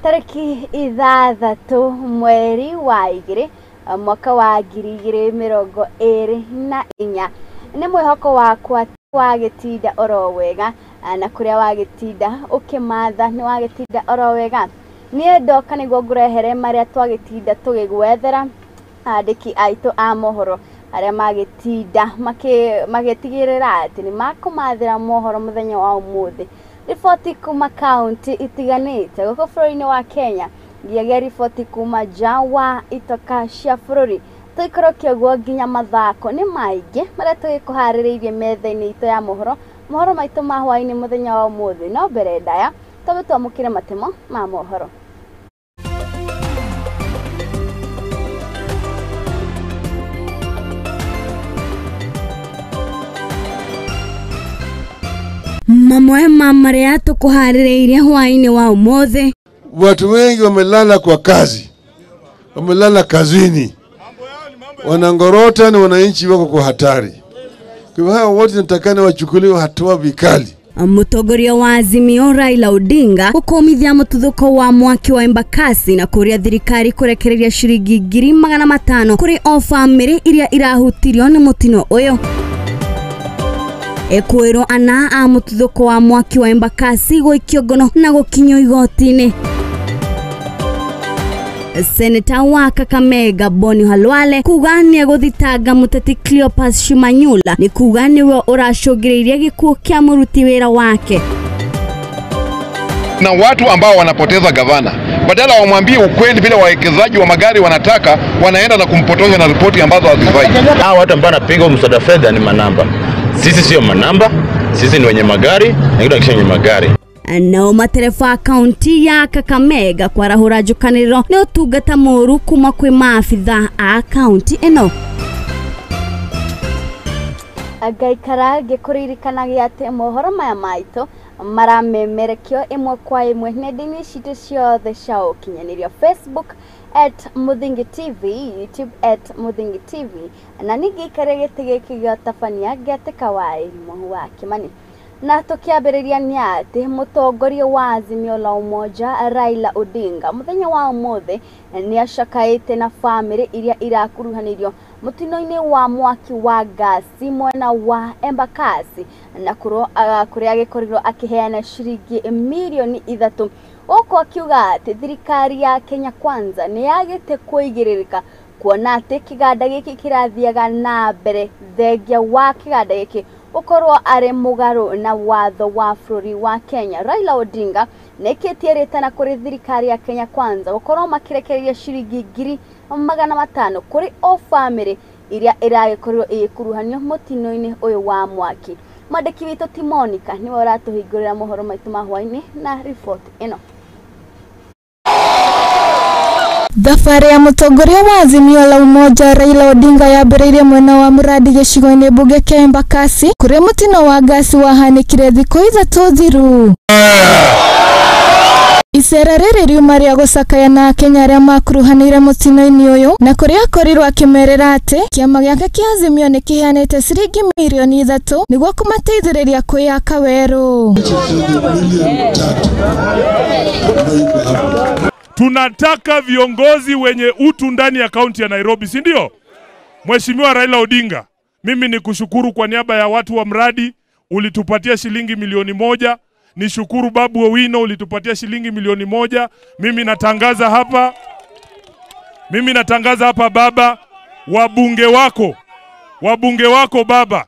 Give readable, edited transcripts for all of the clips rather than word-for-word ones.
Tariki ithathatu mweri wa igiri mwaka wa 2024 ni mwihoko wakwa wagitinda oro wega na kuria wagitinda ukimatha ni wagitinda oro wega nie ndoka niguo ngurehere maria twagitinda tugigwethera andiki aitu a mohoro aria magitinda magitigirira ati ni makumathira mohoro muthenya wa umuthi. Ripoti kuma county itiganite guko bũrũri-inĩ wa Kenya ngiagia riboti kuma Jawa itoka cia bũrũri tuikorokia guo nginya mathako ni maingĩ maria tugikuharĩrĩirie metha-inĩ ito ya mohoro maitu ma hwainĩ muthenya wa umuthi. No mbere ndaya twabe twamũkĩre matemo ma mohoro. Mamwe maria tukuharĩrĩirie hwainĩ wa umuthi. Watu wengi wamelala kwa kazi, wamelala kazini, wanangorota na wananchi wako kwa hatari. Kwa hao wote natakana wachukuliwe hatua vikali. Mutongoria wa Azimio Raila Odinga gukomithia mututhuko wa mwaki wa Embakasi na kuria thirikari kurekereria ciringi 500,000 kuri o family iria irahutirio ni mutino uyu. Ekuirwo ana a mututhuko wa mwaki wa Embakasi goikio ngono na gukinyo igoti-ini. Seneta wa Kakamega Mohoro Hwai-Ini kuga ni guthitanga muteti Cleopas Shimanyula ni kuga niwe uracungiriria gikuo kia muruti wira wake. Na watu ambao wanapoteza gavana badala wamwambie ukweli vile wawekezaji wa magari wanataka, wanaenda na kumpotosha na ripoti ambazo hazifai. Hao watu ambao wanapinga mswada fedha ni manamba. Sisi sio manamba, sisi ni wenye magari na ndio kisha wenye magari. No matereba county ya Kakamega kwarahura njukaniriro ni utungata moru kuma kwi maafitha a county eno. Agaikara gikuririkanagia ati mohoro maya maitu maramemerekio imwe kwa imwe nenda-inĩ citu ciothe cia ukinyanirio Facebook @Muthingi TV, YouTube @Muthingi TV, na ningikare gĩtĩ gĩa tabania gĩatĩka wa Mohoro Hwai-Ini. Na tukiambĩrĩria ni ati mutongoria wa Azimio la Umoja Raila Odinga muthenya wa umuthi ni acakaĩte na family iria irakuruhanirio mutino-inĩ wa mwaki wa gasi mwena wa Embakasi na kuria agikorirwo akiheana ciringi milioni 3 uko akiuga ati thirikari ya Kenya Kwanza ni yagĩte kuigĩrĩrĩka kuona ati kiganda gĩkĩ kirathiaga na mbere thengia wa kiganda gĩkĩ ukorwo ari mugaru na watho wa bũrũri wa Kenya. Raila Odinga neketie retana kuri thirikari ya Kenya Kwanza ukorwo makirekereria ciringi 500,000 kuri o family iria iragikorwo ikuruhanio mutino-inĩ uyu wa mwaki. Mwandĩki witũ Timonica niwe uratuhingũrĩra mohoro maitu ma hwainĩ na report ino. Thabarĩ ya mutongoria wa Azimio la Umoja Raila Odinga yambĩrĩirie mwena wa muradi gĩcigo-inĩ mbunge kĩa Embakasi kũrĩa mutino wa gasi wahanĩkire thikũ 3 thiru. Icera rĩrĩ riuma rĩa gũcakayana Akenya arĩa makuruhanĩire mutino-inĩ ũyũ na kũrĩa akorirwo akĩmerera atĩ kĩama gĩake kĩa Azimio nĩ kĩheanĩte ciringi milioni 3 nĩguo kũmateithĩrĩria kwĩyaka werũ. Tunataka viongozi wenye utu ndani ya kaunti ya Nairobi, si ndio? Mheshimiwa Raila Odinga, mimi ni kushukuru kwa niaba ya watu wa mradi, ulitupatia shilingi milioni 1. Nishukuru Babu Owino, ulitupatia shilingi milioni 1. Mimi natangaza hapa baba, wabunge wako baba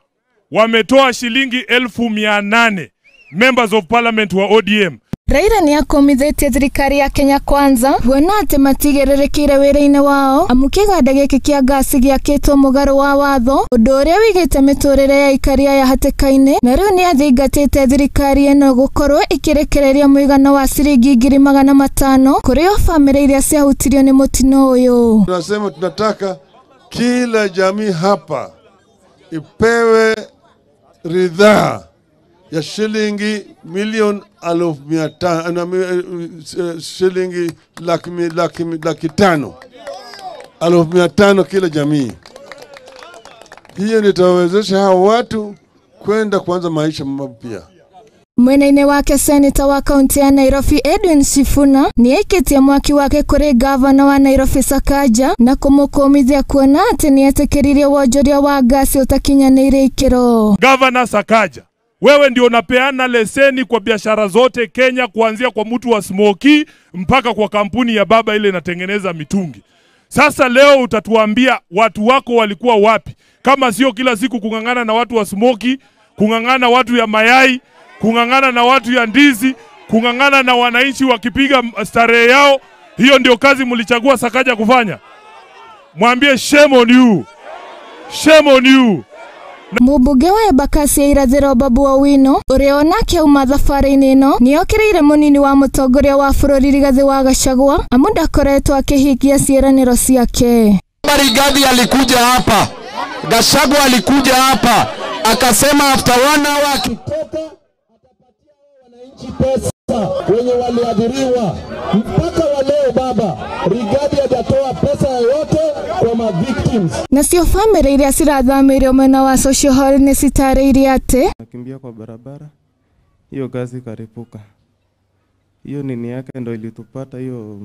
wametoa shilingi 800,000 members of parliament wa ODM. Raila ni akomithitie thirikari ya Kenya Kwanza kuona atĩ matigĩrĩrĩkĩire wĩra-inĩ wao amu kĩganda gĩkĩ kĩa gasi gĩakĩtwo mũgarũ wa watho, ũndũ ũrĩa wĩigĩte mĩtũrĩre ya ikaria ya hatĩka-inĩ, na rĩu nĩ athingatĩte thirikari ĩno gũkorwo ĩkĩrekereria mũigana wa ciringi 500,000 kũrĩ o family iria ciahutirio nĩ mutino ũyũ. Tunasema tunataka kila jamii hapa ipewe ridhaa ya shilingi milioni 500,000 shilingi 500,000 kila jamii. Hiyo nitawezesha hao watu kwenda kuanza maisha mapya. Mwena-inĩ wake seneta wa kaunti ya Nairobi Edwin Sifuna nĩaikitie mwaki wake kũrĩ gavana wa Nairobi Sakaja na kũmũkũmithia kuona atĩ nĩetĩkĩririe wonjoria wa gasi ũtakinyanĩire ikĩro. Gavana Sakaja, wewe ndio unapeana leseni kwa biashara zote Kenya, kuanzia kwa mtu wa smoki mpaka kwa kampuni ya baba ile inatengeneza mitungi. Sasa leo utatuambia watu wako walikuwa wapi, kama sio kila siku kungangana na watu wa smoki, kungangana watu ya mayai, kungangana na watu ya ndizi, kungangana na wananchi wakipiga starehe yao. Hiyo ndio kazi mlichagua Sakaja kufanya? Mwambie shame on you. Shame on you. Mũmbunge wa Embakasi ya irathĩro Babu Owino ũrĩa onake auma thabarĩ-inĩ ĩno nĩokĩrĩire mũnini wa mũtongoria wa bũrũri Rigathĩ wa Gachagua amu ndakoretwo akĩhingia ciĩranĩro ciake. Rigathĩ alikuja hapa, Gachagua alikuja hapa akasema after 1 hour akitoka atapatia wananchi pesa wenye waliadhiriwa. Mpaka wa leo baba Rigathĩ hajatoa pesa yoyote kwa ma victims. Nacio family iria cirathamĩirio mwena wa social hall nĩ citarĩirie atĩ nakimbia kwa barabara, hiyo gazi karipuka. Hiyo nini yake ndo ilitupata hiyo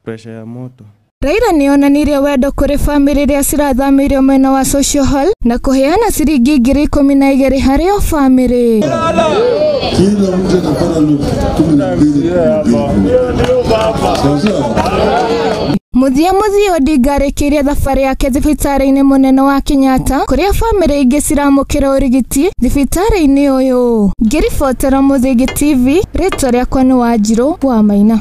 pressure ya moto. Raila nĩonanirie wendo kũrĩ family iria cirathamĩirio mwena wa social hall na kũheana ciringi 12,000 harĩ o family. Kila mtu anapata 12,000. Muthia Odinga arĩkĩire thabarĩ yake thibitarĩ-inĩ mũnene wa Kenyatta kũrĩa family ingĩ ciramũkĩra ũrigiti thibitarĩ-inĩ ũyũ. Ngĩribotera Mũthingi TV, rĩtwa rĩakwa nĩ Wanjirũ wa Maina.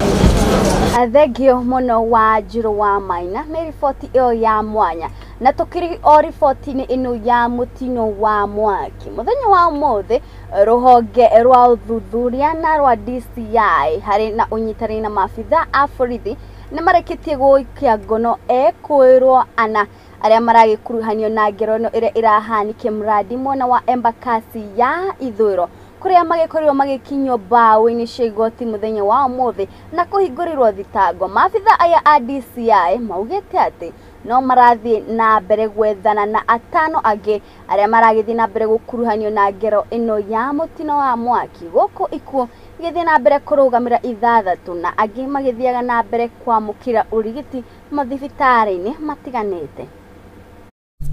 Athegio muno Wanjirũ wa Maina nĩ riboti ĩyo ya mwanya, na tukiri o riboti-inĩ ĩno ya mutino wa mwaki. Mũthenya wa ũmũthĩ rũhonge rwa ũthuthuria na rwa DCI harĩ na ũnyitanĩri na maabitha a borithi nĩ mareketie gũikia ngono Ekuirwo ana arĩa maragĩkuruhanio na ngero ĩno ĩrĩa ĩrahanikia mradi mwena wa Embakasi ya ithũĩro kũrĩa magĩkorirwo magĩkinywo Mbau-Ini cia igoti mũthenya wa ũmũthĩ na kũhingũrĩrwo thitango. Maabitha aya a DCI maugĩte atĩ no marathiĩ na mbere gwethana na atano angĩ arĩa maragĩthiĩ na mbere gũkuruhanio na ngero ĩno ya mutino wa mwaki, gũkũ ikuũ igĩthiĩ na mbere kũrũgamĩra 6 na angĩ magĩthiaga na mbere kwamũkĩra ũrigiti mathibitarĩ-inĩ matiganĩte.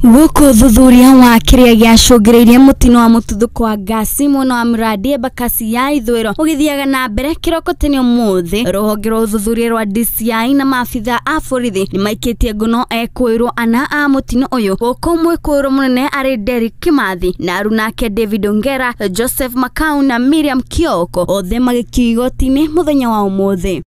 Gũkũ thuthuria wa kĩrĩa gĩacũngĩrĩirie mutino wa mũtuthũko wa ngasi mwena wa mradi Embakasi ya ithũĩro ũgĩthiaga na mbere kĩroko tene ũmũthĩ, rũhonge rwa ũthuthuria rwa DCI na maabitha a borithi nĩ maikĩtie ngono Ekuirwo ana a mutino ũyũ, gũkũ Mwĩkũĩrwo mũnene arĩ Derek Kimathi na arunake David Ongera, Joseph Makau na Miriam Kioko, othe magĩkinywo igoti-inĩ mũthenya wa ũmũthĩ.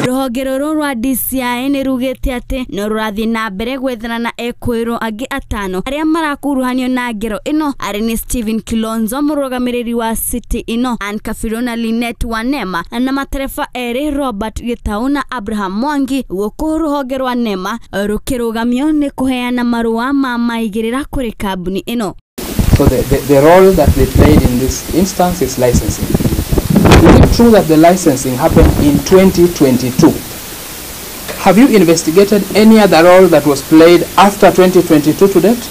Rũhonge rũrũ rwa DCI nĩ rugĩte atĩ no rũrathiĩ na mbere gwethana na Ekuirwo angĩ 5 arĩa marakuruhanio na ngero ĩno arĩ nĩ Stephen Kilonzo mũrũgamĩrĩri wa city ĩno, Ann Kafiro na Linet Wanema na matereba erĩ Robert Gitau na Abraham Mwangi, gũkũ rũhonge rwa NEMA rũkĩrũgamio nĩ kũheana marũa ma maigĩrĩra kũrĩ kambuni ĩno. So the role that they played in this instance is licensing. Is it true that the licensing happened in 2022? Have you investigated any other role that was played after 2022 to date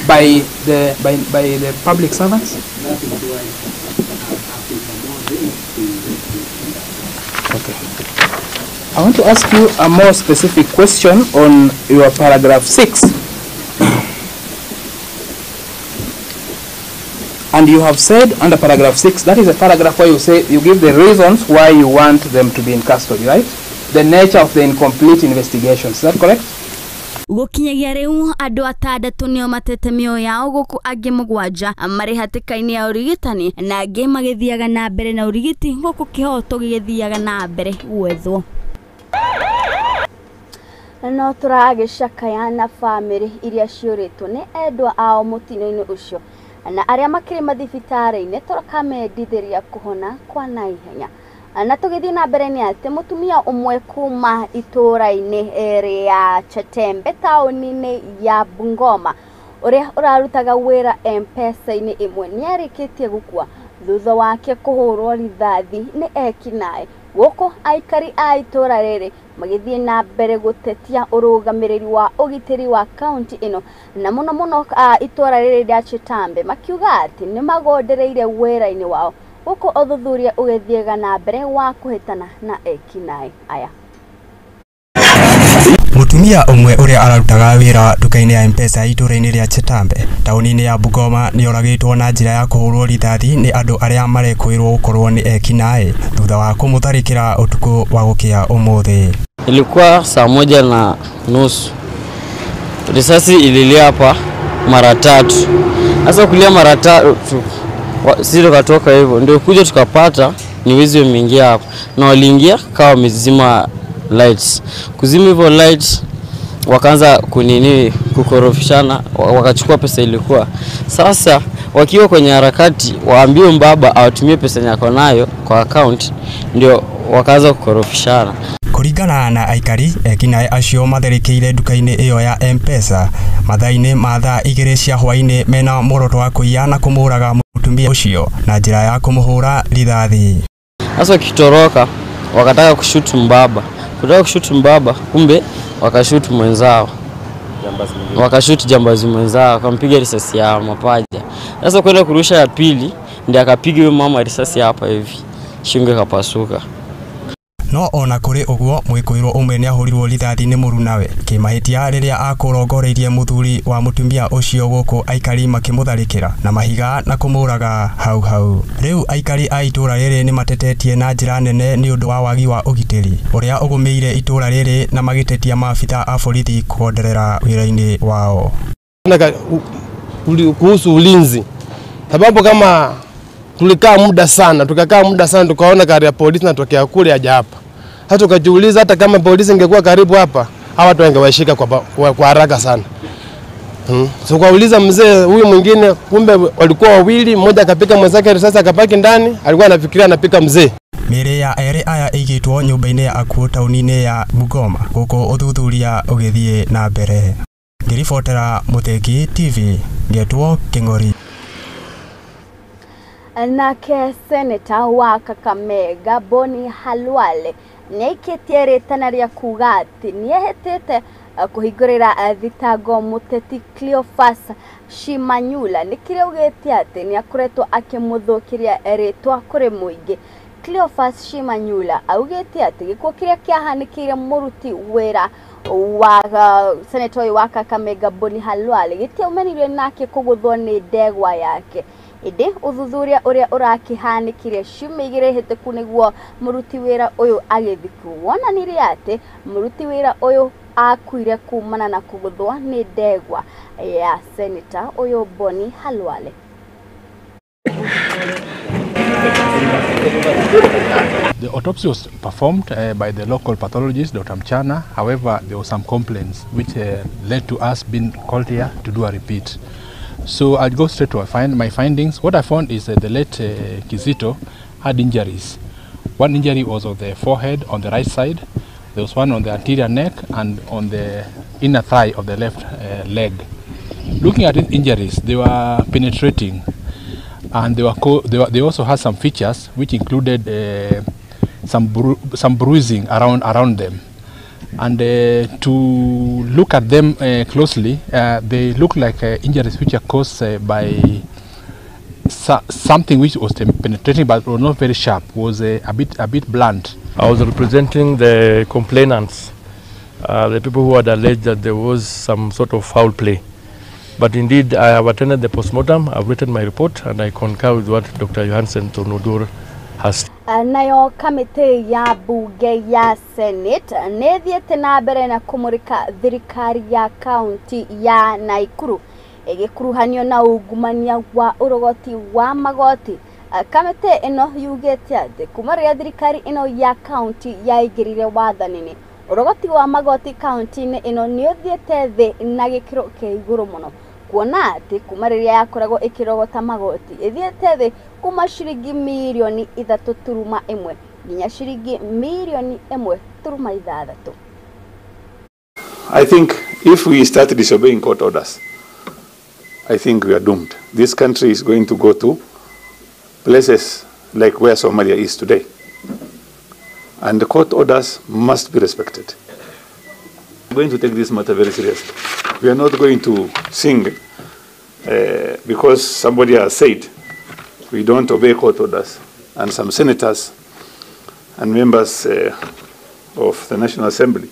by the public servants? Okay. I want to ask you a more specific question on your paragraph 6. And you have said under paragraph 6, that is a paragraph where you say you give the reasons why you want them to be in custody, right? The nature of the incomplete investigations. Is that correct? Gũkinyagia rĩu andũ 6 nĩo matete mĩoyo yao, gũkũ angĩ 7 marĩ hatĩka-inĩ ya ũrigitani na angĩ magĩthiaga na mbere na ũrigiti, gũkũ kĩhoto gĩgĩthiaga na mbere gwethwo. No tũragĩcakaya na family iria ciũrĩtwo nĩ endwa ao mũtino-inĩ ũcio na arĩa makĩrĩ mathibitarĩ-inĩ tũrakamendithĩria kũhona kwa naihenya. Na tũgĩthiĩ na mbere nĩ atĩ mũtumia ũmwe kuma itũũra-inĩ rĩa Chetembe taũni-inĩ ya Bungoma ũrĩa ũrarutaga wĩra M-Pesa-inĩ ĩmwe nĩarĩkĩtie gũkua thutha wake kũhũrwo rithathi nĩ ekinaĩ, gũkũ aikari a itũũra rĩrĩ magithie na mbere gutetia urugamiriri wa ugitiri wa county ino na muno itora riri rya Chitambe makiuga ati ni magondereire wera-ini wao uko uthuthuria ugithiega na mbere wa kuhitana na ekinai aya. Mutumia umwe uria ararutaga wira duka-ini ya M-Pesa itura-ini ria Chitambe tauni-ini ya Bungoma ni oragitwo na njira ya kuhurwo rithathi ni andu aria marekuirwo gukorwo ni ekinai thutha wa kumutharikira utuku wa gukia umuthi. Ilikuwa saa 1:30. Risasi ililia hapa mara 3. Sasa kulia mara 3 sisi tukatoka hivyo ndio kuja tukapata ni wizi wameingia hapa na waliingia kawa wamezima lights. Kuzima hivyo lights wakaanza kukorofishana, wakachukua pesa ilikuwa. Sasa wakiwa kwenye harakati waambiwe mbaba awatumie pesa yako nayo kwa account ndio wakaanza kukorofishana. Kuringana na aikari ekinai acio matharikire duka-ini iyo ya M-Pesa mathaa-ini ma thaa 2 cia hwaini mena muoroto wa kuiya na kumuraga mutumia ucio na njira ya kumuhura rithathi. Sasa kitoroka wakataka kushutu mbaba. Kutaka kushutu mbaba kumbe wakashutu mwenzao. Wakashutu jambazi mwenzao akampiga risasi ya mapaja. Sasa kwenda kurusha ya pili ndiye akapiga yule mama risasi hapa hivi. Shingo kapasuka. No ona kuri uguo Mwikuirwo umwe ni ahurirwo rithathi ni murunawe kimahitia riria akurongoreirie muthuri wa mutumia ucio guku aikari makimutharikira na mahiga na kumuraga hau. Riu aikari a itura riri ni matetetie na njira nene ni undu wa wagi wa ugitiri uria ugumeire itura riri na magitetia maafitha a borithi kuonderera wira-ini wao. Kuhusu ulinzi, sababu kama tukakaa muda sana tukaona gari ya polisi natokea kule aje hapa. Hata tukajiuliza hata kama polisi ingekuwa karibu hapa, hawa watu wangewashika kwa haraka sana. So kauliza mzee huyu mwingine kumbe walikuwa wawili, mmoja akapika mwenzake risasi akapaki ndani, alikuwa anafikiria anapika mzee. Mire ya ere aya igitwo nyumba-ini ya akuo tauni-ini ya Bungoma guku uthuthuria ugithie na mbere. Ngiribotera Muthingi TV ngetwo King'ori. Nake seneta wa Kakamega Boni Halwale nĩaikĩtie rĩtana rĩa kuga atĩ nĩehetete kuhingũrĩra thitango muteti Cleophas Shimanyula nĩkĩraugĩte atĩ nĩakoretwo akĩmũthũkĩria rĩtwa kũrĩ mũingĩ. Cleophas Shimanyula augĩte atĩ gĩkuũ kĩrĩa kĩahanĩkĩire mũruti wĩra wa seneta ũyũ wa Kakamega Boni Halwale gĩtiaumanirie nake kũgũthwo nĩ ndegwa yake. Indi uthuthuria uria urakihanikire ciumia 2 hituku niguo muruti wira uyu agithikwo wonanirie ati muruti wira uyu akuire kumana na kuguthwa ni ndegwa ya seneta uyu Boni Halwale. The autopsy was performed by the local pathologist, Dr. Mchana. However, there were some complaints which led to us being called here to do a repeat. So I'll go straight to my findings. What I found is that the late Kizito had injuries. One injury was on the forehead on the right side. There was one on the anterior neck and on the inner thigh of the left leg. Looking at these injuries, they were penetrating, and they also had some features which included some bruising around them. And to look at them closely, they look like injuries which are caused by something which was penetrating but was not very sharp, was a bit blunt. I was representing the complainants, the people who had alleged that there was some sort of foul play. But indeed, I have attended the postmortem, I've written my report, and I concur with what Dr. Johansen Tonudur has. Nayo kamiti ya bunge ya Senate nĩthiĩte na mbere na kumurika thirikari ya kaunti ya Naikuru ĩgĩkuruhanio na ungumania wa urogoti wa magoti. Kamiti ĩno yugĩte atĩ kuma rĩrĩa thirikari ĩno ya kaunti yaingĩrire wathani-inĩ urogoti wa magoti kaunti-inĩ ĩno nĩũthiĩte thĩ na gĩkĩro kĩa igũrũ mũno, kuona atĩ kuma rĩrĩa yakoragwo ĩkĩrogota magoti ĩthiĩte thĩ kuma ciringi mirioni 3.1 nginya ciringi mirioni 1.6. I think if we start disobeying court orders, I think we are doomed. This country is going to go to places like where Somalia is today. and the court orders must be respected. I'm going to take this matter very seriously. We are not going to sing because somebody has said we don't obey court orders, and some senators and members of the National Assembly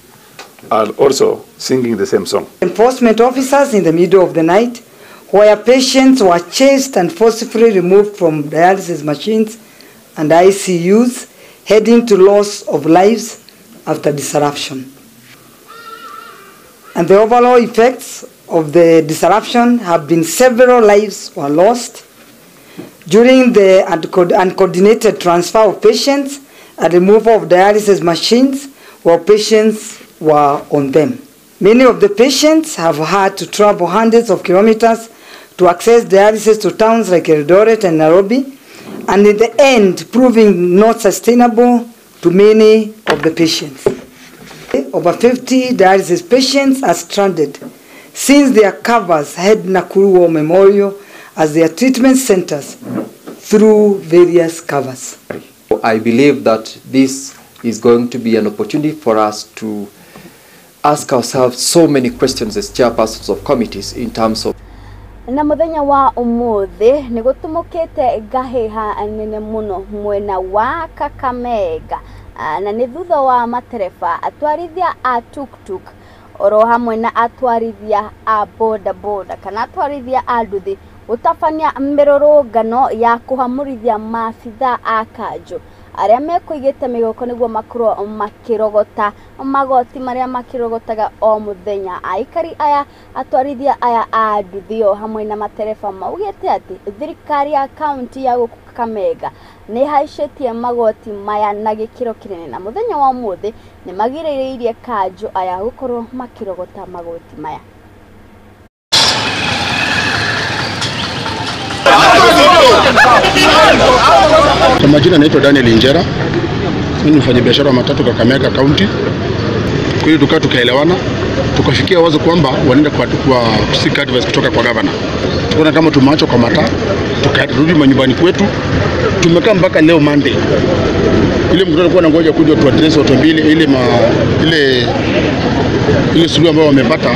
are also singing the same song. Enforcement officers in the middle of the night, where patients were chased and forcibly removed from dialysis machines and ICUs, heading to loss of lives after disruption. And the overall effects of the disruption have been several lives were lost during the uncoordinated transfer of patients and removal of dialysis machines while patients were on them. Many of the patients have had to travel hundreds of kilometers to access dialysis to towns like Eldoret and Nairobi, and in the end proving not sustainable to many of the patients. Over 50 dialysis patients are stranded since their covers had Ekuirwo Memorial as their treatment centers through various covers. I believe that this is going to be an opportunity for us to ask ourselves so many questions as chairpersons of committees in terms of na muthenya wa umuthi ni gutumukite gaheha nene muno mwena wa Kakamega na ni thutha wa matereba atwarithia a tuktuk oro hamwe na atwarithia a boda boda kana atwarithia a nduthi utafania mirorongano ya kuhamurithia maabitha a kanjo aria mekuigite migoko niguo makorwo makirogota magoti maria makirogotaga o muthenya aikari aya atwarithia aya a nduthio hamwe na matereba maugite ati thirikari ya county ya Kakamega ni haicetie magoti maya na gikiro kinene na muthenya wa umuthi ni magirireirie kanjo aya gukorwo makirogota magoti maya. Kwa majina naitwa Daniel Injera. Mimi ni mfanyabiashara wa matatu Kakamega County. Kwa hiyo tukaelewana, tukafikia wazo kwamba wanaenda kwa seek advice kutoka kwa governor. Tukaona kama tumeachwa kwa mataa, tukarudi manyumbani kwetu. Tumekaa mpaka leo Monday. Ile mtu alikuwa anangoja kuja tu address watu mbili ile suluhu ambayo wamepata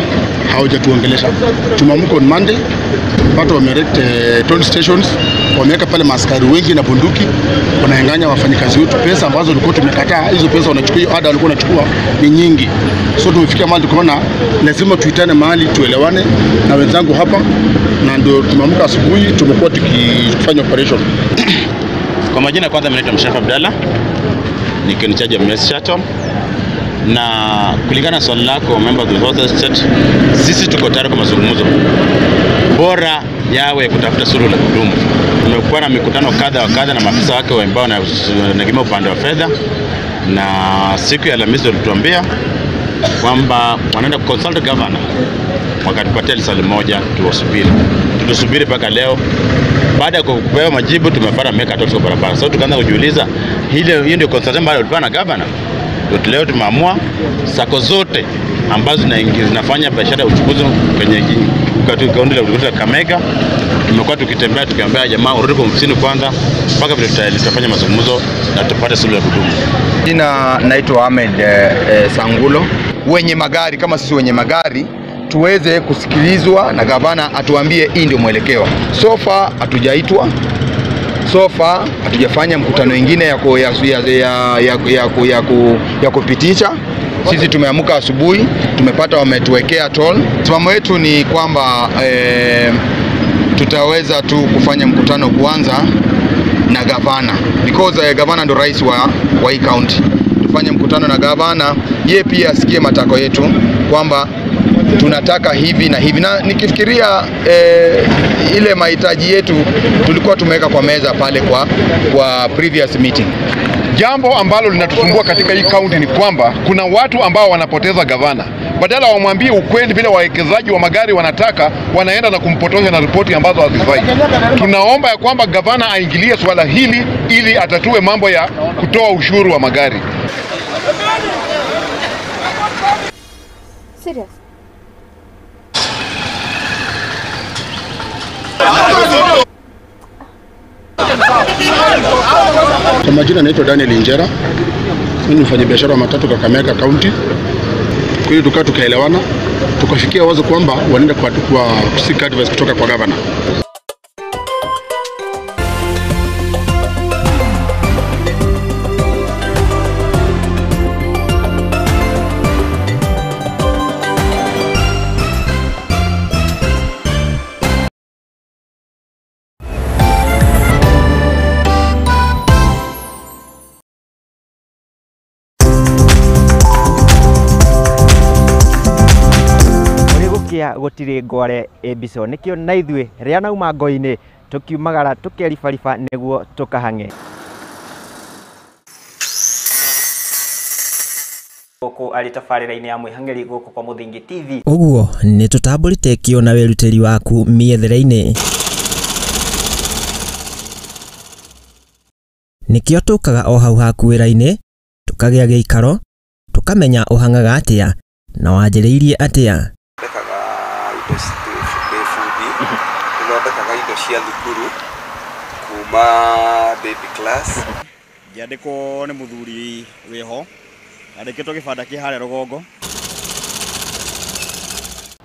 hawajatuongelesha. Tumeamka on Monday, watu wamerect toll stations, wameweka pale maaskari wengi na bunduki, wananyang'anya wafanyikazi wetu pesa ambazo walikuwa tumekataa. Hizo pesa wanachukua, hiyo ada walikuwa wanachukua ni nyingi. So tumefikia mahali tukaona lazima tuitane mahali tuelewane na wenzangu hapa, na ndio tumeamka asubuhi tumekuwa tukifanya operation. Kwa majina kwanza mimi naitwa Mshafa Abdalla, niko in charge of Mess Shuttle. Na kulingana na swali lako member of the House State, sisi tuko tayari kwa mazungumzo bora yawe kutafuta suluhu la kudumu. Tumekuwa na mikutano kadha wa kadha na maafisa wake ambao wanaegemea upande wa fedha, na siku ya Alhamisi walituambia kwamba wanaenda consult governor, wakatupatia lisali moja tuwasubiri. Tulisubiri mpaka leo. Baada ya kupewa majibu tumepata meka tatu kwa barabara. So tukaanza kujiuliza hiyo ndio consultation ambayo walipana na governor. Leo tumeamua sako zote ambazo zinafanya biashara ya uchukuzi kwenye kaunti la Kakamega, tumekuwa tukitembea tukiambia jamaa urudi kwa ofisini kwanza mpaka vile tutafanya mazungumzo na tupate suluhu ya kudumu. Jina naitwa Ahmed Sangulo. Wenye magari kama sisi wenye magari tuweze kusikilizwa na gavana atuambie hii ndio mwelekeo. So far hatujaitwa. So far hatujafanya mkutano mwingine ya kupitisha. Sisi tumeamka asubuhi, tumepata wametuwekea toll. Msimamo wetu ni kwamba tutaweza tu kufanya mkutano kwanza na gavana, because gavana ndo rais wa hii county. Tufanye mkutano na gavana, yeye pia asikie matako yetu kwamba tunataka hivi na hivi, na nikifikiria ile mahitaji yetu tulikuwa tumeweka kwa meza pale kwa previous meeting. Jambo ambalo linatusumbua katika hii county ni kwamba kuna watu ambao wanapoteza gavana. Badala wamwambie ukweli vile wawekezaji wa magari wanataka, wanaenda na kumpotosha na ripoti ambazo hazifai. Tunaomba ya kwamba gavana aingilie swala hili ili atatue mambo ya kutoa ushuru wa magari. Serious. Kwa majina naitwa Daniel Injera. Mimi ni mfanyabiashara wa matatu Kakamega County. Kwa hiyo tukaelewana, tukafikia wazo kwamba wanaenda kwa seek advice kutoka kwa governor. Gutire ngware ebiso nikio na ithue ria nauma ngo-ini tukiumagara tukeribariba niguo tukahange goko ari tabarira-ini ya mwihangeri goko kwa Muthingi TV. Uguo ni tutamburite kio na weruteri waku miethere-ini nikio tukaga o hau haku wira-ini tukagia giikaro tukamenya uhangaga atia na wanjiriirie atia. Thondekaga indo cia thukuru kuma baby class. Ngiandikwo ni muthuri wiho andikitwo gibanda ki hare rugongo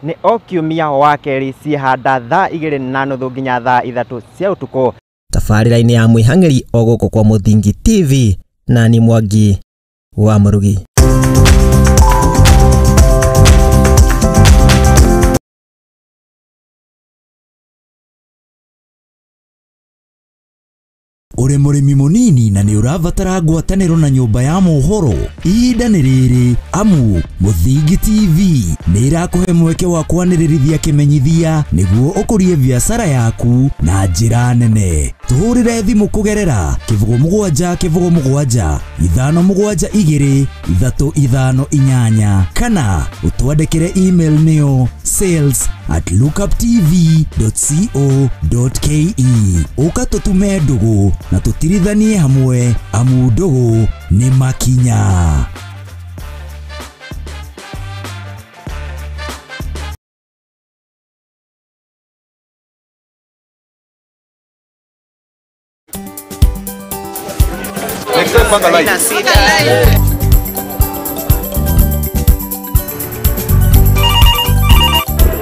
ni o kiumia wa keri ciehanda thaa 2:30 nginya thaa 3 cia utuko tabarira-ini ya mwihangeri o goko kwa Muthingi TV na ni Mwangi wa Murugi. Ure murimi munini na ni urabatara ngwataniro na nyumba ya mohoro ihinda ni riri amu Muthingi TV ni irakuhe mweke wa kwanirithia kimenyithia niguo ukurie biashara yaku na njira nene. Tuhurire thimu kugerera kivugo mugwanja 572 kana utwandikire email niyo sales@lookuptv.co.ke ukatutume ndugu na tutirithanie hamwe amu ndugu ni makinya.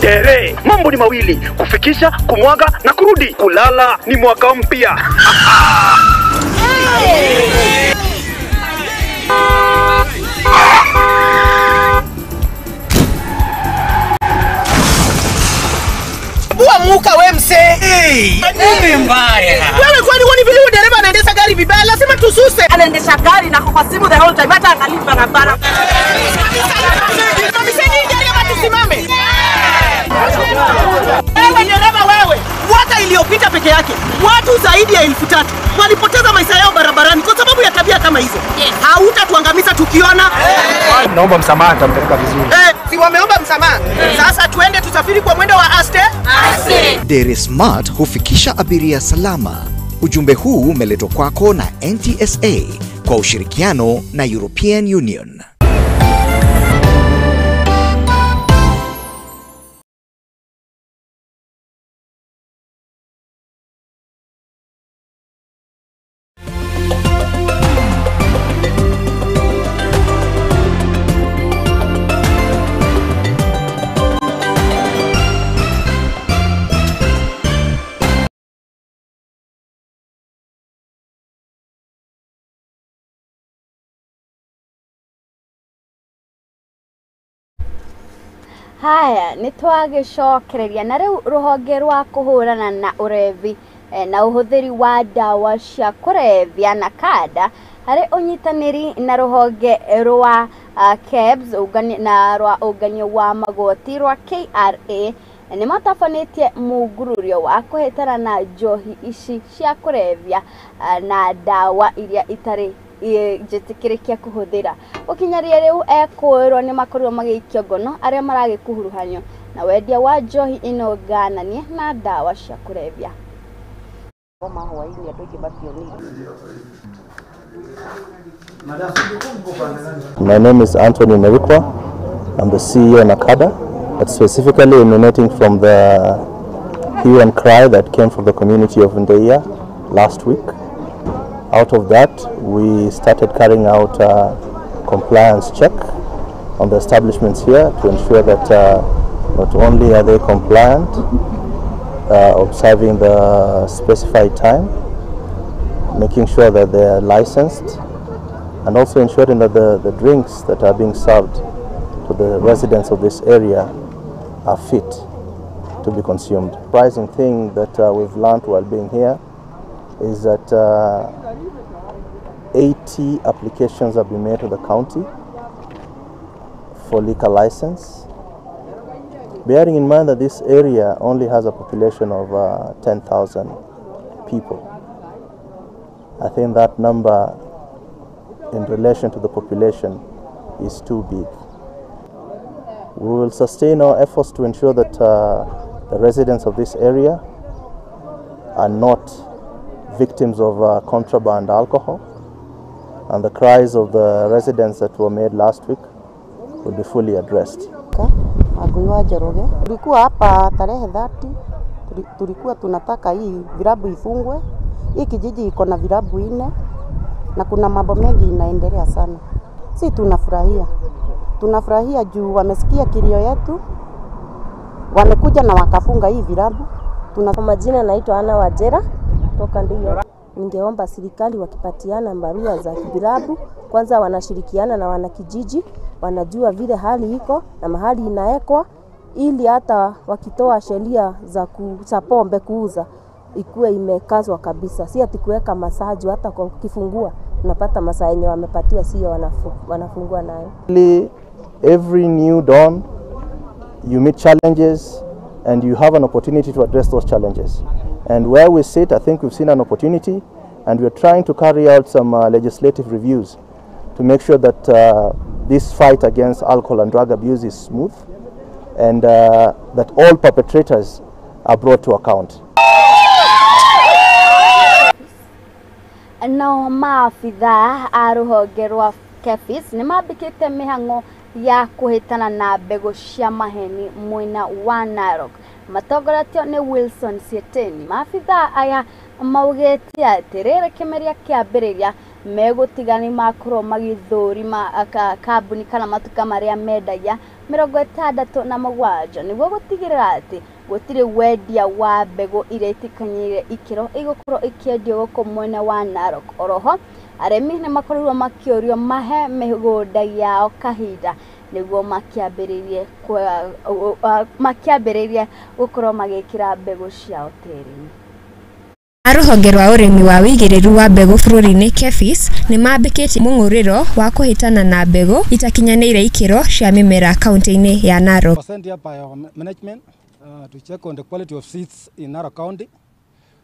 Tere, mambo ni mawili, kufikisha, kumwaga na kurudi. Kulala ni mwaka mpya. Bua muka we mse. Nini mbaya? Wewe kwani wani vile dereva anaendesha gari vibaya lazima tususe. Anaendesha gari na kwa simu the whole time hata angalia barabara. Mamiseni dereva tusimame. Wewe dereva wewe. Mwaka iliyopita peke yake watu zaidi ya 3,000 walipoteza maisha yao barabarani kwa sababu ya tabia kama hizo. Hautatuangamiza tukiona. Naomba msamaha, tampeleka vizuri. Si wameomba msamaha. Sasa tuende tusafiri kwa mwendo wa aste. Dere Smart hufikisha abiria salama. Ujumbe huu umeletwa kwako na NTSA kwa ushirikiano na European Union. Haya nitwagicokereria na riu ruhonge rwa kuhurana na urevi na uhuthiri wa dawa cia kurevya na kada hari unyitaniri na ruhonge rwa KEBS na rwa unganyo wa magoti rwa KRA ni matafanetie mugururio wa kuhetana na njohi ici cia kurevya na dawa iria itari jetikirikia kuhuthira ukinyaria riu Ekuirwo ni makorirwo magikio ngono aria maragikuhuruhanyo na wendia wa njohi ino gananie na dawa cia kurevya. My name is Anthony Merikwa. I'm the CEO of NACADA, but specifically emanating from the hue and cry that came from the community of Ndeia last week. Out of that, we started carrying out compliance check on the establishments here to ensure that not only are they compliant, observing the specified time, making sure that they are licensed, and also ensuring that the drinks that are being served to the residents of this area are fit to be consumed. The surprising thing that we've learned while being here is that 80 applications have been made to the county for liquor license, bearing in mind that this area only has a population of 10,000 people. I think that number in relation to the population is too big. We will sustain our efforts to ensure that the residents of this area are not victims of contraband alcohol, and the cries of the residents that were made last week will be fully addressed. Tulikuwa hapa tarehe 30, tulikuwa tunataka hii vilabu ifungwe. Hii kijiji iko na vilabu 4 na kuna mambo mengi inaendelea sana. Si tunafurahia juu wamesikia kilio yetu, wamekuja na wakafunga hii vilabu. Kwa majina naitwa Ana Wajera toka Ndio. Ningeomba serikali wakipatiana barua za vilabu, kwanza wanashirikiana na wanakijiji, wanajua vile hali iko na mahali inaekwa, ili hata wakitoa sheria za pombe kuuza ikuwe imekazwa kabisa. Si ati kuweka masaji, hata kwa kifungua unapata masaa yenye wamepatiwa sio wanafungua nayo. Every new dawn you meet challenges and you have an opportunity to address those challenges. And where we sit, I think we've seen an opportunity, and we're trying to carry out some legislative reviews to make sure that this fight against alcohol and drug abuse is smooth, and that all perpetrators are brought to account. No maafitha a ruhonge rwa KEPHIS ni mambikite mihango ya kuhitana na mbegu cia maheni mwena wa Narok. Matongoretio ni Wilson Sieteni. Maafitha aya maugite ati riri kimeria kiambiriria megutigani makorwo magithurima kambuni kana matuka maria mendagia 67 niguo gutigirira ati gutire wendia wa mbegu iria itikanyire ikiro igukorwo ikiendio guku mwena wa Narok. Oroho aremi ni makorirwo makiorio mahe migunda yao kahinda niguo makiambiririe gukorwo magikira mbegu ciao tiri-ini. Ruhonge rwa urimi wa wigiriru wa mbegu bururi-ini KEPHIS ni mambikite mung'uriro wa kuhitana na mbegu itakinyanire ikiro cia mimera kaunti-ini ya Narok. Sent here by our management to check on the quality of seeds in Narok County.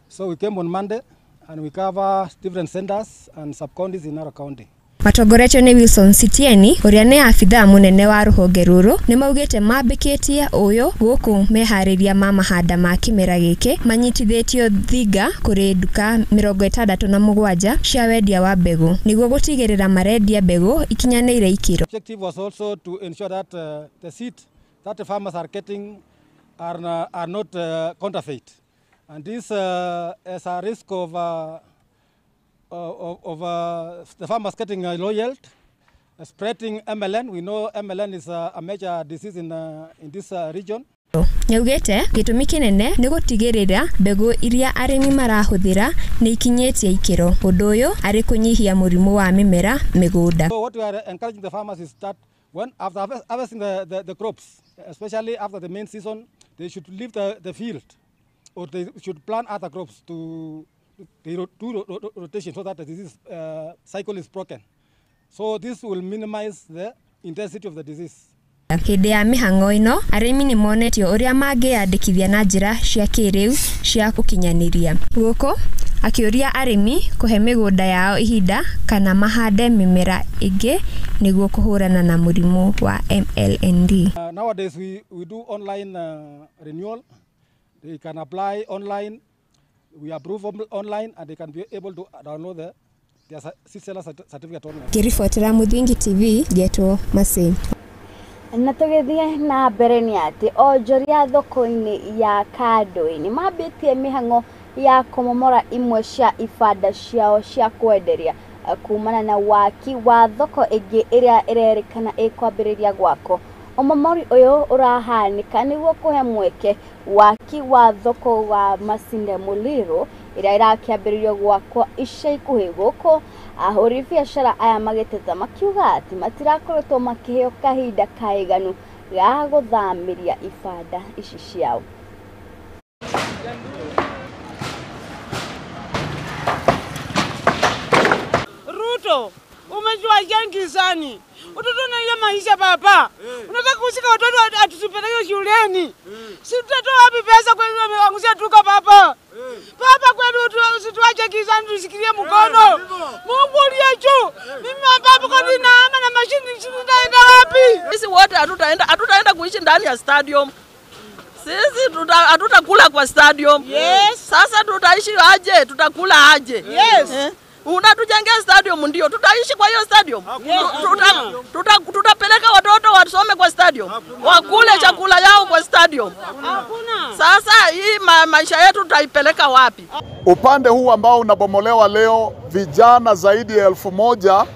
So we came on Monday and we cover different centers and sub-counties in Narok County. Matongoretio ni Wilson Sieteni uria ni afitha munene wa ruhonge ruru ni maugite mambikitie uyu guku mehariria ma mahanda ma kimera giki manyitithitio thiga kuri nduka 67 cia wendia wa mbegu niguo gutigirira marendia mbegu ikinyanire ikiro. Objective was also to ensure that the seed that the farmers are getting are not counterfeit, and this is a risk of the farmers getting low yield, spreading MLN. We know MLN is a major disease in this region. Nyaugete gitumi kinene ni gutigirira mbegu iria arimi marahuthira ni ikinyetie ikiro undu uyu ari kunyihia murimu wa mimera migunda. So what we are encouraging the farmers is that when after harvesting the crops, especially after the main season, they should leave the field, or they should plant other crops to do rotation so that the disease cycle is broken. So this will minimize the intensity of the disease. Hindi ya mihango ino arimi ni monetio uria mangiandikithia na njira cia kiriu cia gukinyaniria guko akiuria arimi kuhe migunda yao ihinda kana mahande mimera ingi niguo kuhurana na murimu wa MLND. Nowadays we do online renewal. They can apply online. We approve online and they can be able to download their seller certificate online. Kirifotera Muthingi TV getwo Masi. Na tugithie na mbere ni ati onjoria thoko-ini ya Kandũ-ini mambitie mihango ya kumomora imwe cia ibanda ciao cia kwenderia kumana na waki wa thoko igi iria irerikana ikwambiriria gwako. Omomori uyu urahanika niguo kuhe mweke waki wa thoko wa Masinde Muliro iria irakiambiririo gwako ica ikuhi guku. Ahuri biacara aya magiteta makiuga ati matirakoretwo makiheo kahinda kaiganu ga guthamiria ibanda ici ciao. Ruto, umejua gizani. Watoto na ile maisha baba. Unataka kushika watoto atusipeleke shuleni. Si tutatoa wapi pesa kwa hiyo ameangusha tuka baba. Baba kwenu usituache gizani tusikilie mkono. Mungu aliye juu. Mimi baba kwa nini naama na mashini tunaenda wapi? Sisi wote hatutaenda kuishi ndani ya stadium. Sisi hatutakula kwa stadium. Yes. Sasa tutaishi aje? Tutakula aje? Yes. Unatujengea stadium ndio tutaishi kwa hiyo stadium. Tutapeleka watoto wasome kwa stadium. Wakule chakula yao kwa stadium. Hakuna. Sasa hii maisha yetu tutaipeleka wapi? Upande huu ambao unabomolewa leo, vijana zaidi ya 1000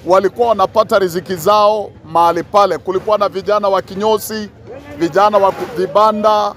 walikuwa wanapata riziki zao mahali pale. Kulikuwa na vijana wa kinyosi, vijana wa vibanda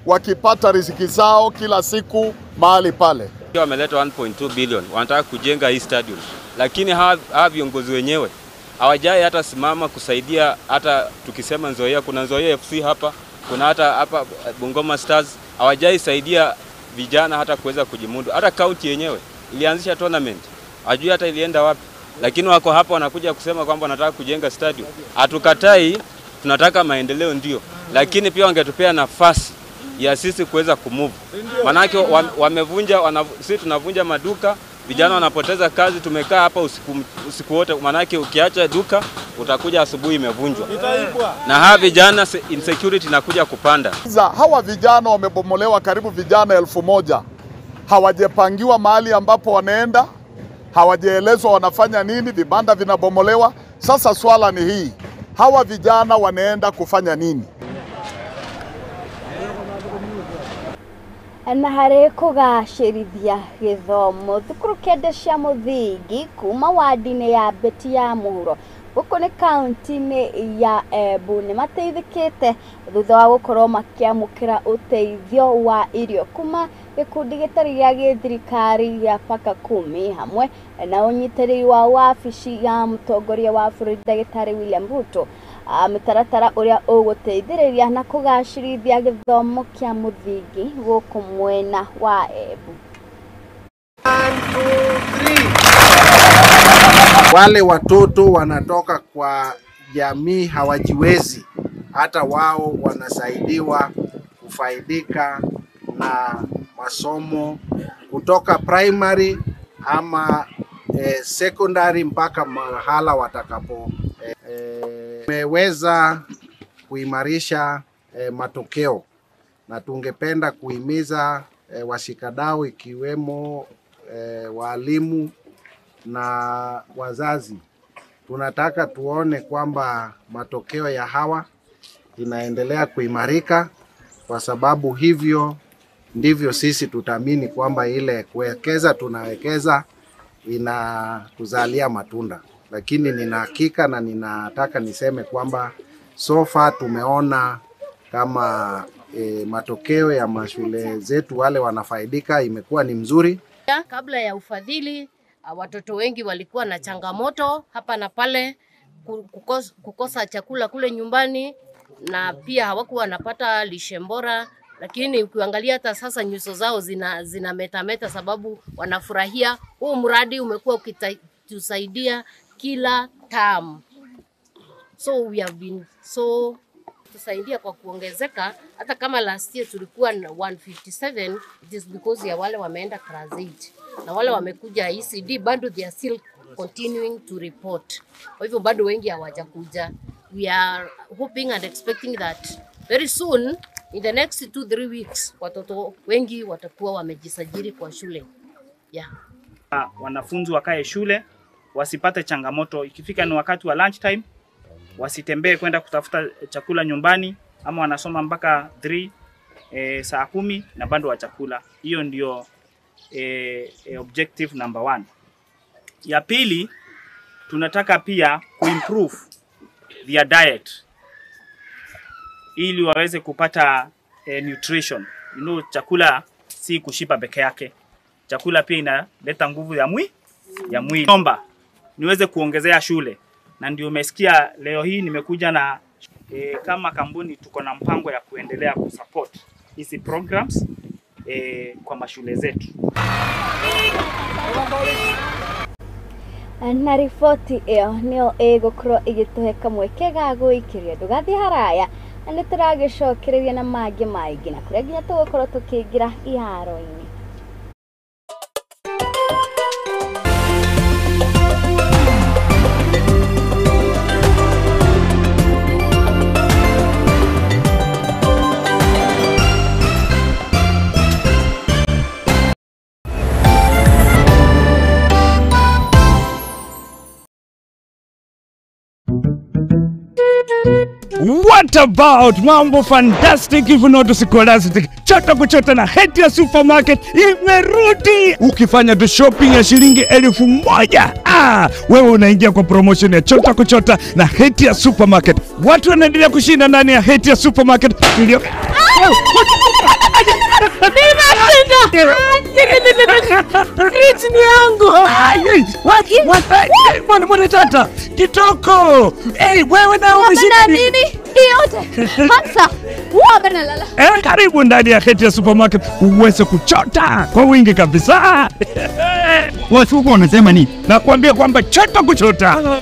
wakipata riziki zao kila siku mahali pale. Wameleta 1.2 billion wanataka kujenga hii stadium, lakini hawa viongozi wenyewe hawajai hata simama kusaidia. Hata tukisema Nzoia, kuna Nzoia FC hapa, kuna hata hapa Bungoma Stars, hawajai saidia vijana hata kuweza kujimudu. Hata county yenyewe ilianzisha tournament, hajui hata ilienda wapi, lakini wako hapa wanakuja kusema kwamba wanataka kujenga stadium. Hatukatai, tunataka maendeleo ndio, lakini pia wangetupea nafasi ya sisi kuweza kumove. Manake wamevunja, sisi tunavunja maduka, vijana wanapoteza kazi, tumekaa hapa usiku wote. Manake ukiacha duka utakuja asubuhi imevunjwa. Na hawa vijana insecurity inakuja kupanda. Hawa vijana wamebomolewa karibu vijana 1000. Hawajepangiwa mahali ambapo wanaenda, hawajaelezwa wanafanya nini, vibanda vinabomolewa. Sasa swala ni hii, hawa vijana wanaenda kufanya nini? Na harĩ kũgacĩrithia gĩthomo thukuru kenda cia mũthingi kuma wadi-inĩ ya Beti ya Mohoro gũkũ nĩ kaunti-inĩ ya Embu nĩ mateithĩkĩte thutha wa gũkorwo makĩamũkĩra ũteithio wa irio kuma gĩkundi gĩtarĩ gĩa gĩthirikari gĩa Paka Kumi hamwe na ũnyitĩrĩri wa wabici ya mũtongoria wa bũrũri Ndagĩtarĩ William Ruto. Mĩtaratara ũrĩa ũgũteithĩrĩria na kũgacĩrithia gĩthomo kĩa mũthingi gũkũ mwena wa Embu. 1, 2, 3. Wale watoto wanatoka kwa jamii hawajiwezi, hata wao wanasaidiwa kufaidika na masomo kutoka primary ama secondary mpaka mahala watakapo meweza kuimarisha matokeo, na tungependa kuhimiza washikadau ikiwemo walimu na wazazi. Tunataka tuone kwamba matokeo ya hawa inaendelea kuimarika, kwa sababu hivyo ndivyo sisi tutaamini kwamba ile kuwekeza tunawekeza inatuzalia matunda. Lakini nina hakika na ninataka niseme kwamba so far tumeona kama matokeo ya mashule zetu wale wanafaidika imekuwa ni mzuri. Kabla ya ufadhili, watoto wengi walikuwa na changamoto hapa na pale, kukosa chakula kule nyumbani, na pia hawakuwa wanapata lishe bora. Lakini ukiangalia hata sasa nyuso zao zina metameta, sababu wanafurahia huu mradi umekuwa ukitusaidia kila term. So we have been tusaidia kwa kuongezeka. Hata kama last year tulikuwa na 157, it is because ya wale wameenda class 8 na wale wamekuja ECD bado they are still continuing to report. Kwa hivyo bado wengi hawajakuja. We are hoping and expecting that very soon in the next 2-3 weeks watoto wengi watakuwa wamejisajili kwa shule. Yeah. Wanafunzi wakae shule, wasipate changamoto. Ikifika ni wakati wa lunch time, wasitembee kwenda kutafuta chakula nyumbani, ama wanasoma mpaka 3 saa 10 na bado wa chakula. Hiyo ndio objective number 1. Ya pili, tunataka pia kuimprove their diet ili waweze kupata nutrition. You know, chakula si kushiba peke yake. Chakula pia inaleta nguvu ya mwili. Naomba niweze kuongezea shule, na ndio umesikia leo hii nimekuja na kama kampuni tuko na mpango ya kuendelea kusupport hizi programs kwa mashule zetu. Na riboti iyo nio igukorwo igituhe kamweke ga guikiria ndugathi haraya ni turagicokereria na mangi maingi na kuria nginya tugukorwo tukiingira iharo-ini. What about mambo fantastic if not scholastic? Chota kuchota na Hatia Supermarket imerudi. Ukifanya tu shopping ya shilingi 1000, wewe unaingia kwa promotion ya chota kuchota na Hatia Supermarket. Watu wanaendelea kushinda ndani ya Hatia Supermarket. It's yangu. What tata? Kitoko. Hey, wewe na umeshinda nini? Yote. Hamsa. Nalala. Karibu ndani ya Hatia Supermarket uweze kuchota kwa wingi kabisa. Watu huko wanasema nini? Nakwambia kwamba chota kuchota.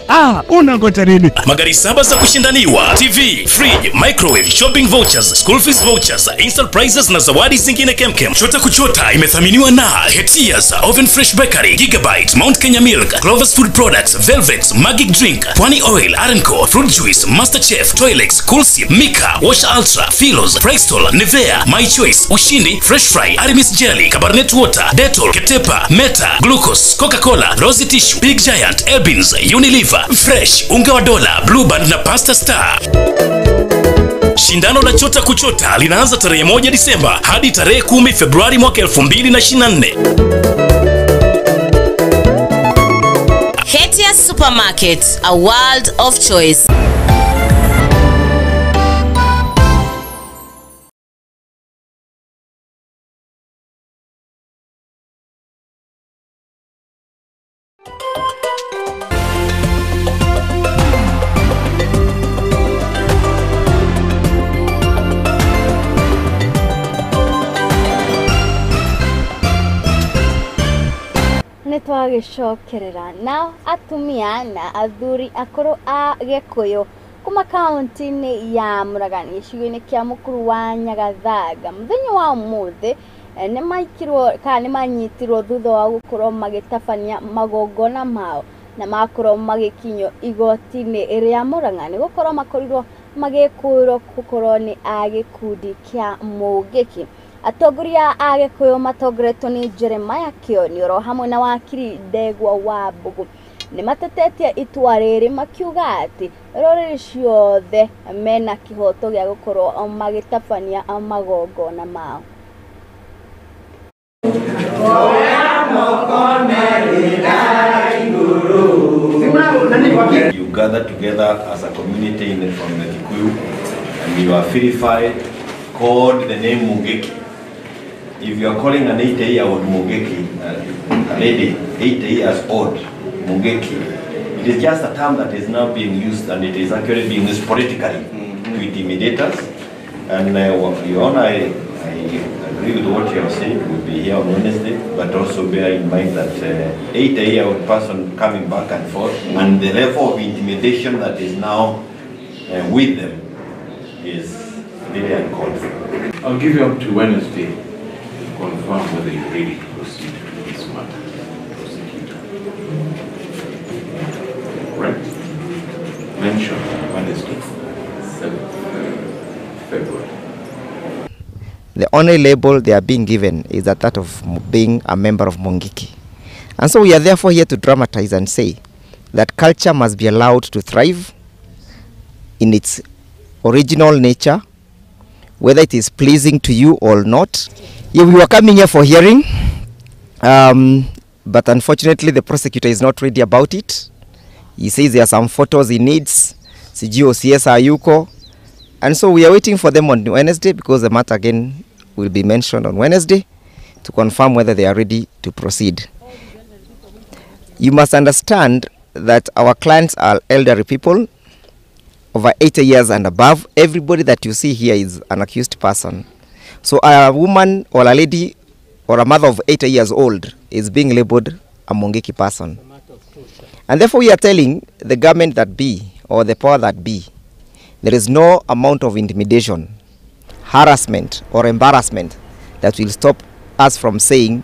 Unangoja nini? Magari 7 za kushindaniwa, TV, fridge, microwave, shopping vouchers, school fees vouchers, instant prizes na zawadi zingine kemkem. Chota kuchota imethaminiwa na Hetia's Oven Fresh Bakery, Gigabyte, Mount Kenya Milk, Clover's Food Products, Velvet, Magic Drink, Pwani Oil, Arenco, Fruit Juice, Masterchef, Toilex, Coolsip, Mika, Wash Ultra, Philos, Prestol, Nivea, My Choice, Ushindi, Fresh Fry, Arimis Jelly, Cabernet Water, Dettol, Ketepa, Meta, Glucose, Coca-Cola, Rosy Tissue, Big Giant, Elbins, Unilever, Fresh, Unga wa Dola, Blue Band na Pasta Star. Shindano la chota kuchota linaanza tarehe 1 Disemba hadi tarehe 10 Februari mwaka 2024. Hatia Supermarket, a world of choice. Nitwagicokerera nao atumia na athuri akuru a Gikuyu kuma kaunti-ini ya Muragani gicigo-ini kia mukuru wa Nyagathaga muthenya wa umuthi ni maikirwo kana ni manyitirwo thutha wa gukorwo magitabania magongona mao na makorwo magikinyo igoti-ini ria Murang'a gukorwo makorirwo magikuirwo gukorwo ni a gikundi kia Mungiki. Atongoria a Gikuyu matongoretwo ni Jeremiah Kionioro hamwe na wakiri Ndegwa wa Mbugu ni matetetie itua riri makiuga ati roreri ciothe mena kihoto gia gukorwo magitabania magongona mao. You gather together as a community from the Kikuyu and you are verified, called the name Mungiki. If you are calling an 80-year-old Mungiki, a lady 80 years old Mungiki, it is just a term that is now being used, and it is actually being used politically to intimidate us. And Your Honor, I agree with what you have said. We'll be here on Wednesday, but also bear in mind that 80-year-old person coming back and forth, and the level of intimidation that is now with them is really uncalled for. I'll give you up to Wednesday to confirm whether you're ready to proceed with this matter. Prosecutor. Correct? Mention Wednesday, 7th February. The only label they are being given is that of being a member of Mungiki. And so we are therefore here to dramatize and say that culture must be allowed to thrive in its original nature, whether it is pleasing to you or not. If you are coming here for hearing, but unfortunately the prosecutor is not ready about it. He says there are some photos he needs, CGOCS hayuko, and so we are waiting for them on Wednesday, because the matter again will be mentioned on Wednesday to confirm whether they are ready to proceed. You must understand that our clients are elderly people, over 80 years and above. Everybody that you see here is an accused person. So a woman or a lady or a mother of 80 years old is being labeled a Mungiki person. And therefore we are telling the government that be, or the power that be, there is no amount of intimidation, harassment or embarrassment that will stop us from saying.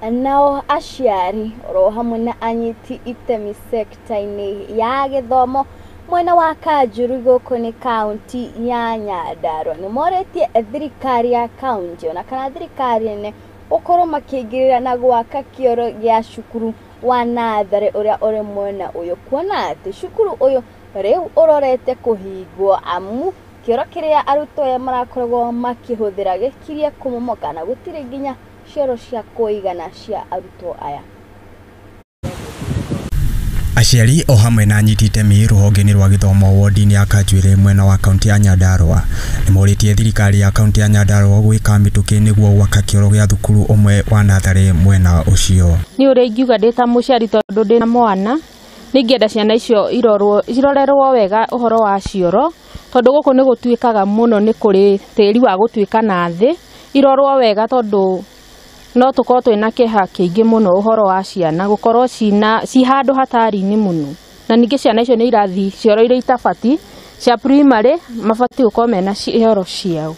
And now aciari oro hamwe na anyiti itemi sekta-ini ya githomo mwena wa Kanjuru gũkũ nĩ kaunti ya Nyandarua nĩ moretie thirikari ya kaunti ona kana thirikari nene ũkorwo makĩingĩrĩra na gwaka kĩoro gĩa cukuru wa natharĩ ũrĩa ũrĩ mwena ũyũ, kuona atĩ cukuru ũyũ rĩu ũrorete kũhingwo amu kĩoro kĩrĩa arutwo aya marakoragwo makĩhũthĩra gĩkirie kũmomoka na gũtirĩ nginya cioro cia kũigana cia arutwo aya. Aciari o hamwe na anyiti itemi rũhonge-inĩ rwa gĩthomo wodi-inĩ ya Kanjuĩrĩ mwena wa kaunti ya Nyandarua nĩ morĩtie thirikari ya kaunti ya Nyandarua gwĩka mĩtũkĩ nĩguo gwaka kĩoro gĩa thukuru ũmwe wa natharĩ mwena ũcio. Nĩ ũrĩa ingiuga ndĩ ta mũciari tondũ ndĩ na mwana nĩngĩenda ciana icio irorerwo wega ũhoro wa cioro tondũ gũkũ nĩ gũtuĩkaga mũno nĩ kũrĩ tĩri wa gũtuĩka na thĩ, irorwo wega tondũ no tukorwo twina kĩeha kĩingĩ mũno ũhoro wa ciana gũkorwo ci handũ hatari-inĩ mũno, na ningĩ ciana icio nĩ irathi cioro iria itabati cia primary mabati gũkorwo mena cioro ciao.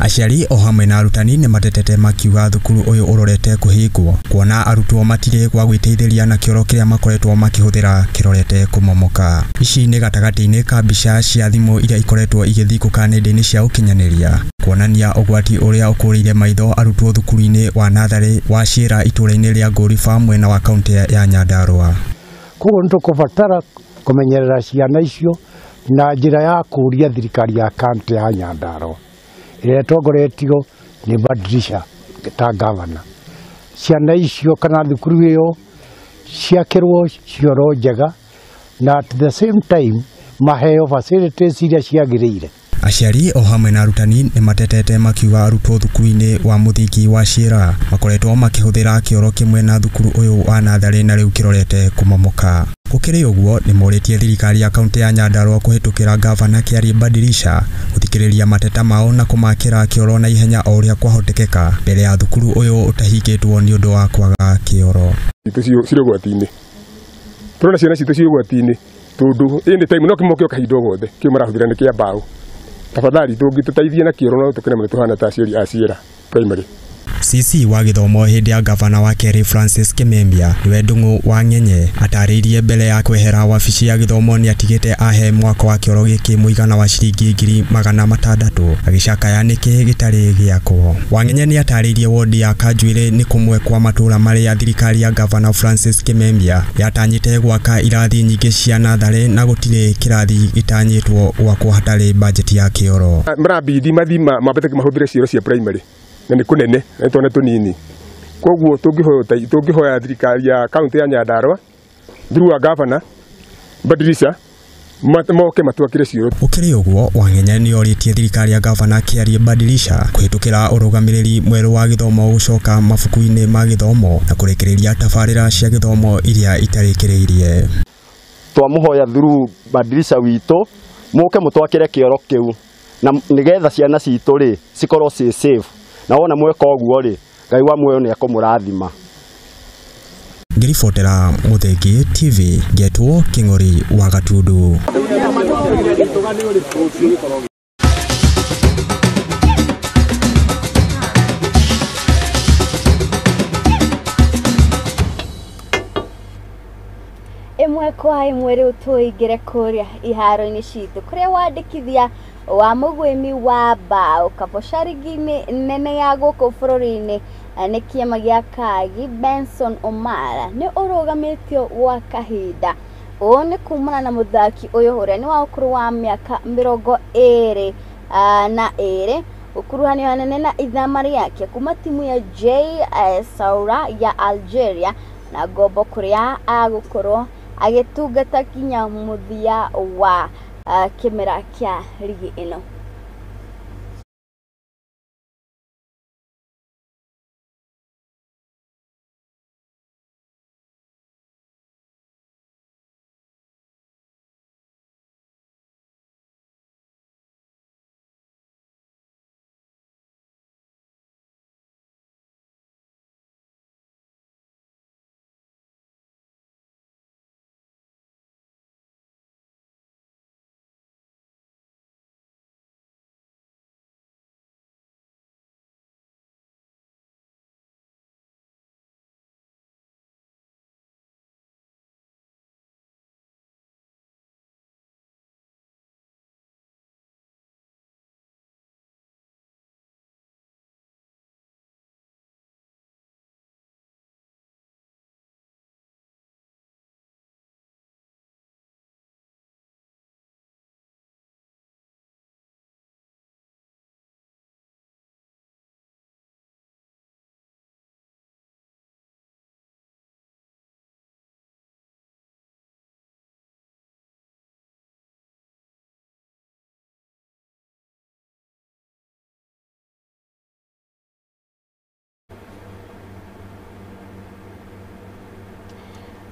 Aciari o hamwe na arutani nĩ matetete makiuga thukuru ũyũ ũrorete kũhingwo kuona arutwo matirĩ gwa gwĩteithĩria na kĩoro kĩrĩa makoretwo makĩhũthĩra kĩrorete kũmomoka. Ici nĩ gatagatĩ-inĩ ka mbica cia thimũ iria ikoretwo igĩthikũka nenda-inĩ cia ũkinyanĩria kuonania ũgwati ũrĩa ũkũrĩire maitho arutwo thukuru-inĩ wa natharĩ wa Ciĩra itũũra-inĩ rĩa Ngũriba mwena wa kaunti ya Nyandarua. Koguo nĩ tũkũbatara kũmenyerera ciana icio na njĩra ya kũria thirikari ya kaunti ya Nyandarua ĩrĩa ĩtongoretio nĩ Badirisha ta gavana. Ciana icio kana thukuru ĩyo ciakĩrwo cioro njega na at the same time maheo facilities iria ciagĩrĩire. Aciari o hamwe na arutani nĩ matetete makiuga arutwo thukuru-inĩ wa mũthingi wa Ciĩra makoretwo makĩhũthĩra kĩoro kĩmwe na thukuru ũyũ wa natharĩ na rĩu kĩrorete kũmomoka. Gũkĩrĩ ũguo nĩ morĩtie thirikari ya kaunti ya Nyandarua kũhĩtũkĩra gavana Kĩarĩ Badirisha gũthikĩrĩria mateta mao na kũmakĩra kĩoro na ihenya o ũrĩa kwahotekeka mbere ya thukuru ũyũ ũtahingĩtwo nĩ ũndũ wa kwaga kĩoro. Cirĩ ũgwati-inĩ, tũrona ciana citũ cirĩ ũgwati-inĩ tondũ ĩndĩ time no kĩmokĩo kahinda gothe kĩo marahũthĩra nĩ kĩa mbaũ. Tafadhali tũngĩtũteithia na kĩoro no tũkene mũno tũhana ta aciari a Ciĩra primary. CC wa gĩthomo hĩndĩ ya gavana wa kerĩ Francis Kimemia niwe Ndung'u wa Ng'enye atarĩirie mbere ya kwehera wabici ya gĩthomo nĩ atigĩte ahe mwako wa kĩoro gĩkĩ mũigana wa ciringi 600,000 agĩcakaya nĩkĩ gĩtarĩ gĩakwo. Wa Ng'enye nĩ atarĩirie wodi ya Kanjuĩrĩ nĩ kũmwe kwa matũũra marĩa thirikari ya gavana Francis Kimemia yatanyĩte gwaka irathi nyingĩ cia natharĩ na gũtirĩ kĩrathi gĩtanyĩtwo gwakwo hatarĩ bajeti ya kĩoro. Marabidi mathima mabete mahũthĩre cioro cia primary na nĩ kũnene na twana tũnini. Koguo tũngĩhoya thirikari ya kaunti ya Nyandarua through wa gavana Badirisha moke matwakĩre cioro. Gũkĩrĩ ũguo Wa Ng'enye nĩ orĩtie thirikari ya gavana Kĩarĩ Badirisha kũhĩtũkĩra ũrũgamĩrĩri mwerũ wa gĩthomo gũcoka mabuku-inĩ ma gĩthomo na kũrekereria tabarĩra cia gĩthomo iria itarĩkĩrĩirie. Twamũhoya through Badirisha witũ moke mũtwakĩre kĩoro kĩu na nĩgetha ciana citũ rĩ cikorwo ci safe. Na wona mweka ũguo rĩ Ngai wa muoyo nĩ akũmũrathima. Ngĩribotera Mũthingi TV Ngetwo Kĩng'ori wa Gatundu. Ĩmwe kwa ĩmwe rĩu tũingĩre kũrĩa iharo-inĩ citũ kũrĩa wandĩkithia wa mũgwĩmi wa mbaũ kaboca rigi-inĩ nene ya gũkũ bũrũri-inĩ nĩ kĩama gĩa Kagi Benson Omara nĩ ũrũgamĩtio gwa kahinda. Ũũ nĩ kumana na mũthaki ũyũ ũrĩa nĩ wa ũkũrũ wa mĩaka 22 ũkuruhanio hanene na ithama rĩake kuma timu ya JS Saoura ya Algeria na ngombo kuria agũkorwo agĩtungata kinya mũthia wa kĩmera kĩa ligi ĩno.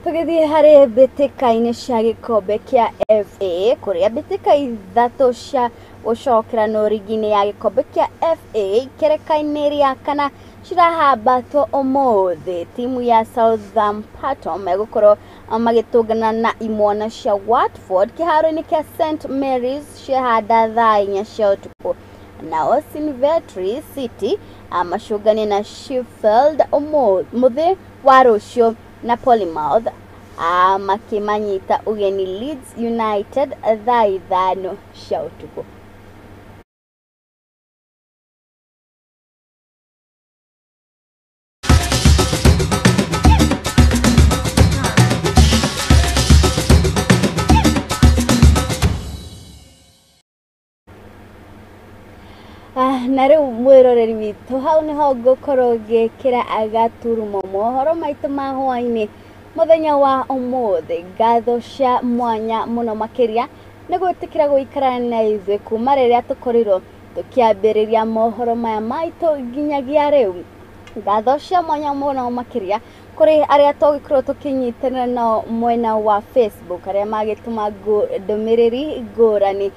Tũgĩthiĩ harĩ mbĩtĩka-inĩ cia gĩkombe kĩa FA kũrĩa mbĩtĩka ithatũ cia gũcokerana rigi-inĩ ya gĩkombe kĩa FA ikerekano rĩa kana cirahambatwo ũmũthĩ. Timu ya Southampton megũkorwo magĩtũngana na imwana cia Watford kĩharo-inĩ kĩa St Mary's ciahanda thaa 4 cia ũtukũ. Nao Coventry City macũngane na Sheffield ũmũthĩ wa rũciũ na Plymouth makimanyita ugeni Leeds United thaa 5 cia ũtukũ. Na rĩu mwĩroreri witũ hau nĩho ngũkorwo ngĩkĩra agaturumo mohoro maitũ ma hwainĩ mũthenya wa ũmũthĩ. Ngatho cia mwanya mũno makĩria nĩ gwĩtĩkĩra gũikara na ithuĩ kuma rĩrĩa tũkorirwo tũkĩambĩrĩria mohoro maya maitũ nginyagia rĩu. Ngatho cia mwanya mũno makĩria kũrĩ arĩa tũgĩkorwo tũkĩnyitanĩra nao mwena wa Facebook arĩa magĩtũma ndũmĩrĩri ngũrani.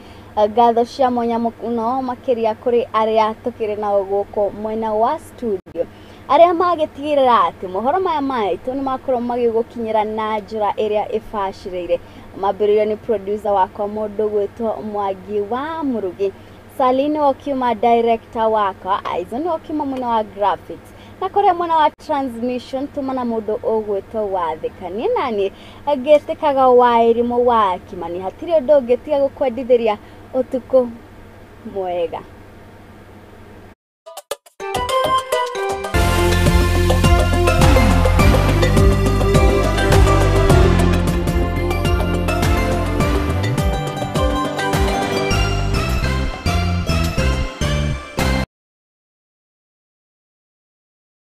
Ngatho cia mwanya mũno makĩria kũrĩ arĩa tũkĩrĩ nao gũkũ mwena wa studio arĩa magĩtigĩrĩra atĩ mohoro maya maitũ nĩ makorwo magĩgũkinyĩra na njĩra ĩrĩa ĩbacĩrĩire. Mambĩrĩrio nĩ producer wakwa mũndũ gwĩtwo Mwangi wa Mũrugi, Salini okiuma director wakwa, Aizoni okiuma mwena wa graphics, na kũrĩa mwena wa transmission tuma na mũndũ ũgwĩtwo Wathĩkanie nani ngĩtĩkaga Waĩrimũ wa Kimani. Hatirĩ ũndũ ũngĩtiga gũkwendithĩria ũtukũ mwega.